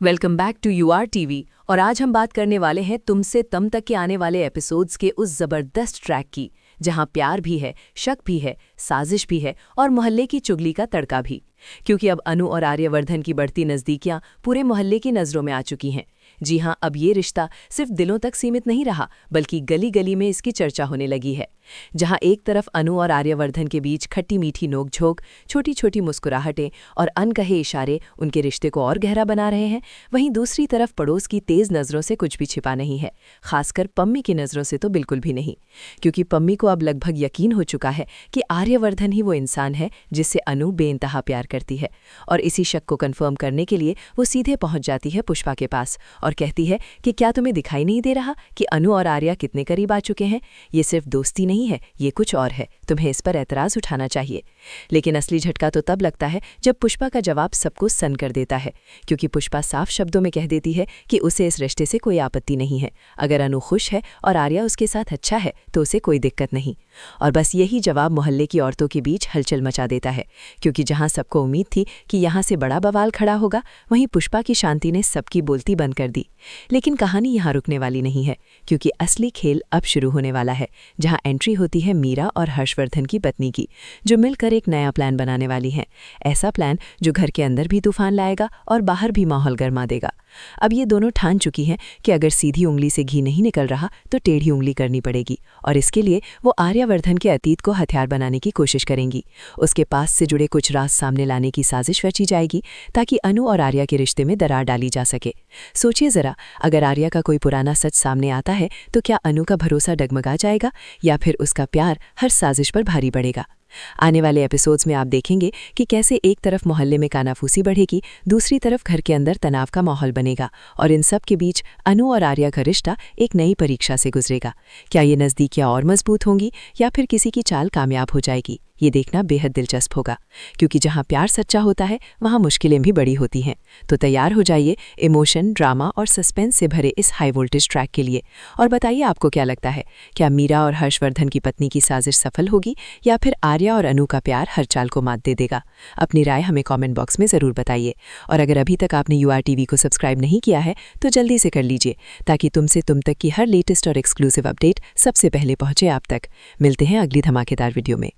Welcome back to UR TV. और आज हम बात करने वाले हैं तुमसे तम तक के आने वाले एपिसोड्स के उस जबरदस्त ट्रैक की, जहां प्यार भी है, शक भी है, साजिश भी है और मोहल्ले की चुगली का तड़का भी। क्योंकि अब अनु और आर्यवर्धन की बढ़ती नज़दीकियां पूरे मोहल्ले की नज़रों में आ चुकी हैं। जी हां, अब ये रिश्ता सिर्फ दिलों तक सीमित नहीं रहा, बल्कि गली गली में इसकी चर्चा होने लगी है। जहां एक तरफ अनु और आर्यवर्धन के बीच खट्टी मीठी नोकझोंक, छोटी छोटी मुस्कुराहटें और अनकहे इशारे उनके रिश्ते को और गहरा बना रहे हैं, वहीं दूसरी तरफ पड़ोस की तेज नज़रों से कुछ भी छिपा नहीं है। खासकर पम्मी की नज़रों से तो बिल्कुल भी नहीं, क्योंकि पम्मी को अब लगभग यकीन हो चुका है कि आर्यवर्धन ही वो इंसान है जिससे अनु बेइंतहा प्यार करती है। और इसी शक को कन्फर्म करने के लिए वो सीधे पहुंच जाती है पुष्पा के पास और कहती है कि क्या तुम्हें दिखाई नहीं दे रहा कि अनु और आर्या कितने करीब आ चुके हैं? ये सिर्फ दोस्ती नहीं है, ये कुछ और है, तुम्हें इस पर एतराज़ उठाना चाहिए। लेकिन असली झटका तो तब लगता है जब पुष्पा का जवाब सबको सन्न कर देता है, क्योंकि पुष्पा साफ शब्दों में कह देती है कि उसे इस रिश्ते से कोई आपत्ति नहीं है। अगर अनु खुश है और आर्या उसके साथ अच्छा है तो उसे कोई दिक्कत नहीं। और बस यही जवाब मोहल्ले की औरतों के बीच हलचल मचा देता है, क्योंकि जहां सबको उम्मीद थी कि यहां से बड़ा बवाल खड़ा होगा, वहीं पुष्पा की शांति ने सबकी बोलती बंद कर दी। लेकिन कहानी यहां रुकने वाली नहीं है, क्योंकि असली खेल अब शुरू होने वाला है, जहां एंट्री होती है मीरा और हर्षवर्धन की पत्नी की, जो मिलकर एक नया प्लान बनाने वाली हैं। ऐसा प्लान जो घर के अंदर भी तूफान लाएगा और बाहर भी माहौल गर्मा देगा। अब ये दोनों ठान चुकी हैं कि अगर सीधी उंगली से घी नहीं निकल रहा तो टेढ़ी उंगली करनी पड़ेगी, और इसके लिए वो आर्यवर्धन के अतीत को हथियार बनाने की कोशिश करेंगी। उसके पास से जुड़े कुछ राज सामने लाने की साजिश रची जाएगी ताकि अनु और आर्या के रिश्ते में दरार डाली जा सके। सोचिए जरा, अगर आर्या का कोई पुराना सच सामने आता है तो क्या अनु का भरोसा डगमगा जाएगा या फिर उसका प्यार हर साजिश पर भारी पड़ेगा? आने वाले एपिसोड्स में आप देखेंगे कि कैसे एक तरफ मोहल्ले में कानाफूसी बढ़ेगी, दूसरी तरफ घर के अंदर तनाव का माहौल बनेगा, और इन सब के बीच अनु और आर्या का रिश्ता एक नई परीक्षा से गुजरेगा। क्या ये नज़दीकियां और मजबूत होंगी या फिर किसी की चाल कामयाब हो जाएगी? ये देखना बेहद दिलचस्प होगा, क्योंकि जहां प्यार सच्चा होता है वहां मुश्किलें भी बड़ी होती हैं। तो तैयार हो जाइए इमोशन, ड्रामा और सस्पेंस से भरे इस हाई वोल्टेज ट्रैक के लिए। और बताइए आपको क्या लगता है, क्या मीरा और हर्षवर्धन की पत्नी की साजिश सफल होगी या फिर आर्या और अनु का प्यार हर चाल को मात दे देगा? अपनी राय हमें कॉमेंट बॉक्स में ज़रूर बताइए। और अगर अभी तक आपने यूआर टीवी को सब्सक्राइब नहीं किया है तो जल्दी से कर लीजिए, ताकि तुमसे तुम तक की हर लेटेस्ट और एक्सक्लूसिव अपडेट सबसे पहले पहुंचे आप तक। मिलते हैं अगली धमाकेदार वीडियो में।